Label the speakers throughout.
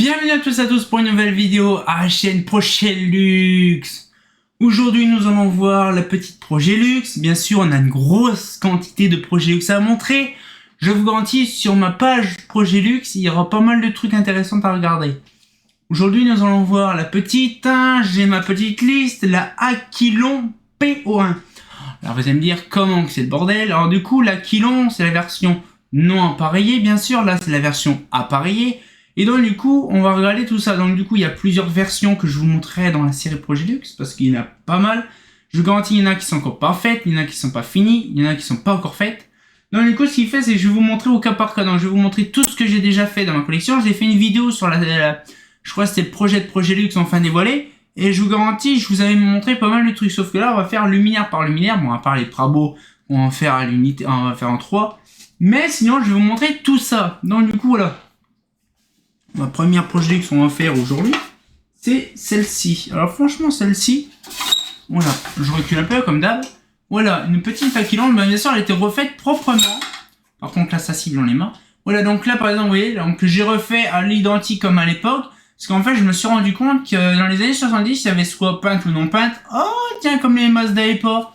Speaker 1: Bienvenue à tous pour une nouvelle vidéo à la chaîne Projelux. Aujourd'hui nous allons voir la petite Projelux. Bien sûr on a une grosse quantité de Projelux à montrer. Je vous garantis sur ma page Projelux il y aura pas mal de trucs intéressants à regarder. Aujourd'hui nous allons voir la petite, j'ai ma petite liste, la Aquilon PO1. Alors vous allez me dire comment que c'est le bordel. Alors du coup l'Aquilon c'est la version non appareillée bien sûr, là c'est la version appareillée. Et donc du coup, on va regarder tout ça. Donc du coup, il y a plusieurs versions que je vous montrerai dans la série Projelux, parce qu'il y en a pas mal. Je vous garantis, il y en a qui sont encore pas faites, il y en a qui sont pas finies, il y en a qui sont pas encore faites. Donc du coup, ce qu'il fait, c'est que je vais vous montrer au cas par cas. Donc je vais vous montrer tout ce que j'ai déjà fait dans ma collection. J'ai fait une vidéo sur je crois que c'était le projet de Projelux enfin dévoilé. Et je vous garantis, je vous avais montré pas mal de trucs. Sauf que là, on va faire luminaire par luminaire. Bon, à part les Prabo, on va en faire à l'unité, on va faire en 3. Mais sinon, je vais vous montrer tout ça. Donc du coup, voilà. Ma première Projelux qu'on va faire aujourd'hui, c'est celle-ci. Alors franchement, celle-ci, voilà, je recule un peu comme d'hab. Voilà, une petite Aquilon, mais bien sûr, elle a été refaite proprement. Par contre, là, ça cible, on est marre. Voilà, donc là, par exemple, vous voyez, donc j'ai refait à l'identique comme à l'époque. Parce qu'en fait, je me suis rendu compte que dans les années 70, il y avait soit peinte ou non peinte. Oh, tiens, comme les Mazda l'époque.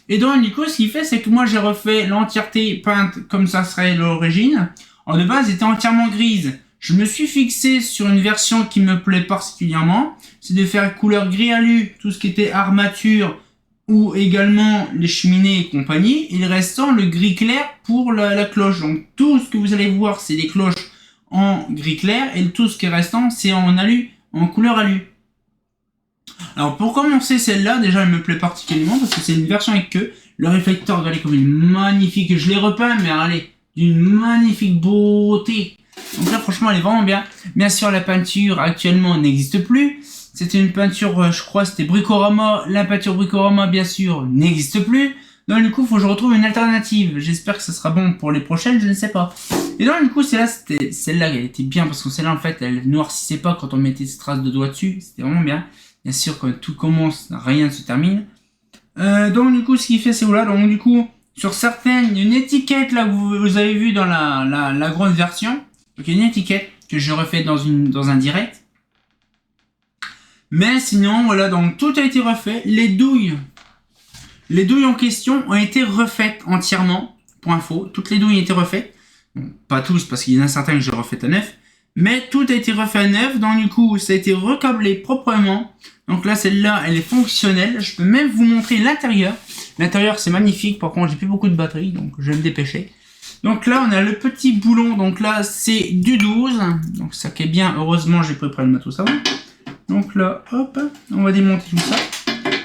Speaker 1: Et donc, du coup, ce qu'il fait, c'est que moi, j'ai refait l'entièreté peinte comme ça serait l'origine. Alors, de base, elle était entièrement grise. Je me suis fixé sur une version qui me plaît particulièrement, c'est de faire couleur gris alu, tout ce qui était armature ou également les cheminées et compagnie, et le restant le gris clair pour la cloche. Donc tout ce que vous allez voir c'est des cloches en gris clair et tout ce qui est restant c'est en alu, en couleur alu. Alors pour commencer celle-là, déjà elle me plaît particulièrement parce que c'est une version avec queue, le réflecteur regardez comme il est magnifique, je l'ai repeint mais allez, d'une magnifique beauté. Donc là franchement elle est vraiment bien. Bien sûr la peinture actuellement n'existe plus. C'était une peinture je crois c'était Bricorama. La peinture Bricorama bien sûr n'existe plus. Donc du coup faut que je retrouve une alternative. J'espère que ça sera bon pour les prochaines, je ne sais pas. Et donc du coup celle-là elle était bien parce que celle-là en fait elle noircissait pas quand on mettait ces traces de doigts dessus. C'était vraiment bien. Bien sûr quand tout commence rien ne se termine. Donc du coup ce qu'il fait c'est voilà donc du coup sur certaines une étiquette là que vous avez vu dans la grande version. Donc il y a une étiquette que je refais dans un direct. Mais sinon, voilà, donc tout a été refait. Les douilles en question ont été refaites entièrement. Pour info, toutes les douilles ont été refaites. Bon, pas tous, parce qu'il y en a certains que j'ai refait à neuf. Mais tout a été refait à neuf. Donc du coup, ça a été recablé proprement. Donc là, celle-là, elle est fonctionnelle. Je peux même vous montrer l'intérieur. L'intérieur, c'est magnifique. Par contre, j'ai plus beaucoup de batterie, donc je vais me dépêcher. Donc là, on a le petit boulon. Donc là, c'est du 12. Donc ça qui est bien. Heureusement, j'ai préparé le matos avant. Donc là, hop, on va démonter tout ça.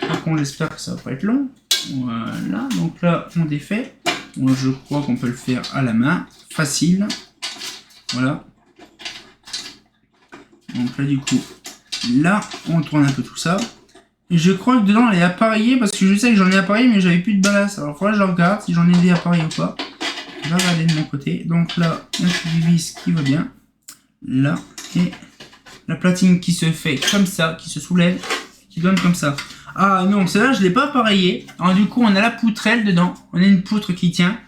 Speaker 1: Par contre, j'espère que ça va pas être long. Voilà. Donc là, on défait. Bon, je crois qu'on peut le faire à la main. Facile. Voilà. Donc là, du coup, là, on tourne un peu tout ça. Et je crois que dedans, elle est appareillée. Parce que je sais que j'en ai appareillé, mais j'avais plus de ballast. Alors, il faudra que je regarde si j'en ai des appareillés ou pas. Je vais regarder de mon côté. Donc là, un petit vis qui va bien. Là. Et la platine qui se fait comme ça, qui se soulève, qui donne comme ça. Ah non, celle-là, je ne l'ai pas appareillée. Alors du coup, on a la poutrelle dedans. On a une poutre qui tient.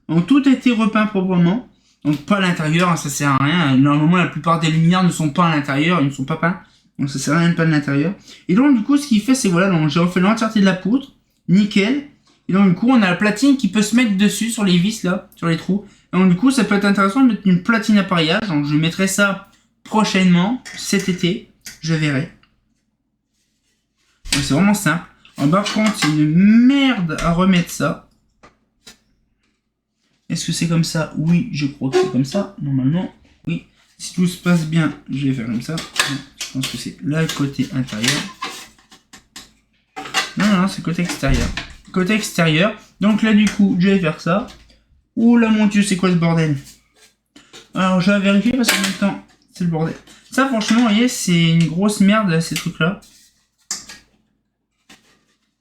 Speaker 1: Donc tout a été repeint proprement. Donc pas à l'intérieur, hein, ça sert à rien. Normalement, la plupart des luminaires ne sont pas à l'intérieur. Ils ne sont pas peints. Donc ça sert à rien de peindre à l'intérieur. Et donc du coup, ce qu'il fait, c'est voilà. Donc j'ai refait l'entièreté de la poutre. Nickel. Et donc du coup, on a la platine qui peut se mettre dessus sur les vis là, sur les trous. Et donc du coup, ça peut être intéressant de mettre une platine appareillage. Donc je mettrai ça prochainement, cet été, je verrai. C'est vraiment simple. En par contre, c'est une merde à remettre ça. Est-ce que c'est comme ça? Oui, je crois que c'est comme ça. Normalement, oui. Si tout se passe bien, je vais faire comme ça. Je pense que c'est le côté intérieur. Non, c'est côté extérieur. Côté extérieur. Donc là, du coup, je vais faire ça. Ouh là, mon Dieu, c'est quoi ce bordel? Alors, je vais vérifier parce qu'en même temps, c'est le bordel. Ça, franchement, vous voyez, c'est une grosse merde, ces trucs-là.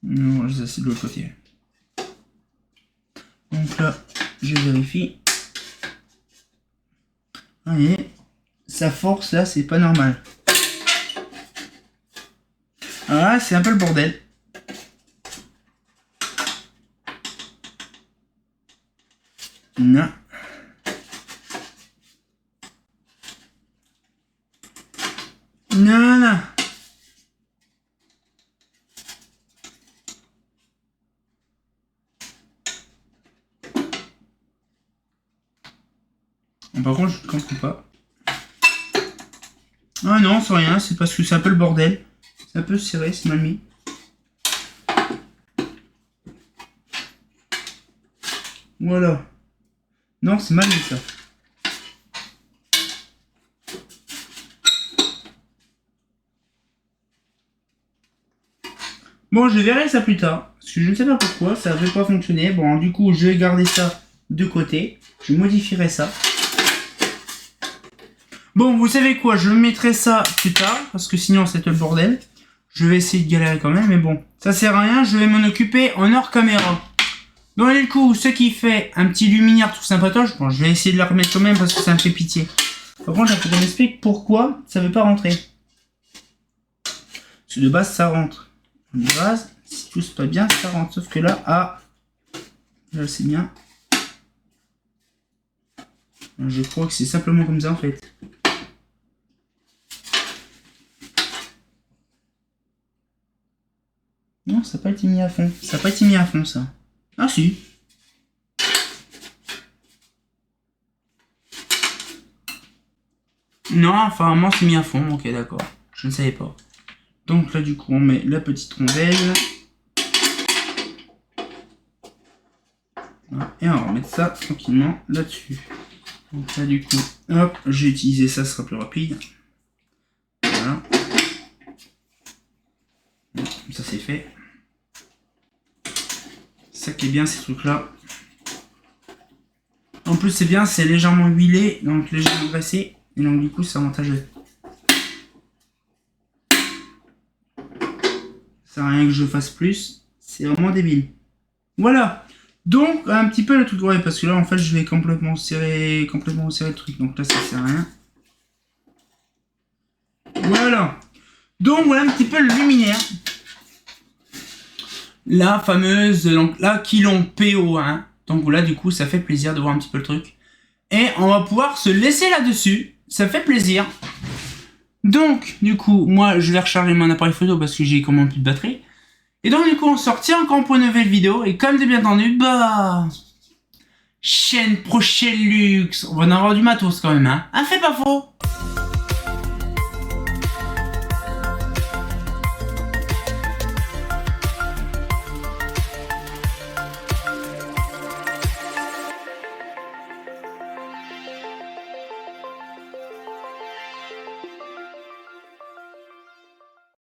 Speaker 1: Non, ça, c'est de l'autre côté. Donc là, je vérifie. Vous voyez, sa force, là, c'est pas normal. Alors là, c'est un peu le bordel. Non. Par contre, je ne comprends pas. Ah non, c'est rien, c'est parce que c'est un peu le bordel. C'est un peu serré, c'est mal mis. Voilà. Non, c'est mal mis ça. Bon, je verrai ça plus tard. Parce que je ne sais pas pourquoi, ça n'avait pas fonctionné. Bon, du coup, je vais garder ça de côté. Je modifierai ça. Bon, vous savez quoi, je mettrai ça plus tard. Parce que sinon, c'est le bordel. Je vais essayer de galérer quand même, mais bon. Ça sert à rien, je vais m'en occuper en hors caméra. Donc, du coup, ce qui fait un petit luminaire tout sympatoche. Bon, je vais essayer de la remettre quand même parce que ça me fait pitié. Par contre, il faut qu'on m'explique pourquoi ça ne veut pas rentrer. Parce que de base, ça rentre. De base, si tout se passe bien, ça rentre. Sauf que là, ah, là c'est bien. Je crois que c'est simplement comme ça en fait. Non, ça n'a pas été mis à fond. Ça n'a pas été mis à fond ça. Ah si. Non, apparemment c'est mis à fond. Ok, d'accord. Je ne savais pas. Donc là du coup on met la petite rondelle. Et on va remettre ça tranquillement là-dessus. Donc là du coup, hop, j'ai utilisé ça, ce sera plus rapide. Voilà. Bon, ça c'est fait. Ça qui est bien ces trucs là. En plus c'est bien, c'est légèrement huilé, donc légèrement graissé. Et donc du coup c'est avantageux. Ça sert à rien que je fasse plus. C'est vraiment débile. Voilà. Donc un petit peu le truc, ouais, parce que là en fait je vais complètement serrer le truc. Donc là ça sert à rien. Voilà. Donc voilà un petit peu le luminaire. La fameuse, donc la Kilon PO1. Donc là du coup ça fait plaisir de voir un petit peu le truc. Et on va pouvoir se laisser là-dessus. Ça fait plaisir. Donc du coup moi je vais recharger mon appareil photo parce que j'ai quand même plus de batterie. Et donc du coup on se retient encore pour une nouvelle vidéo. Et comme de bien entendu, bah... chaîne Prochellux. On va en avoir du matos quand même, hein. Ah, fait pas faux.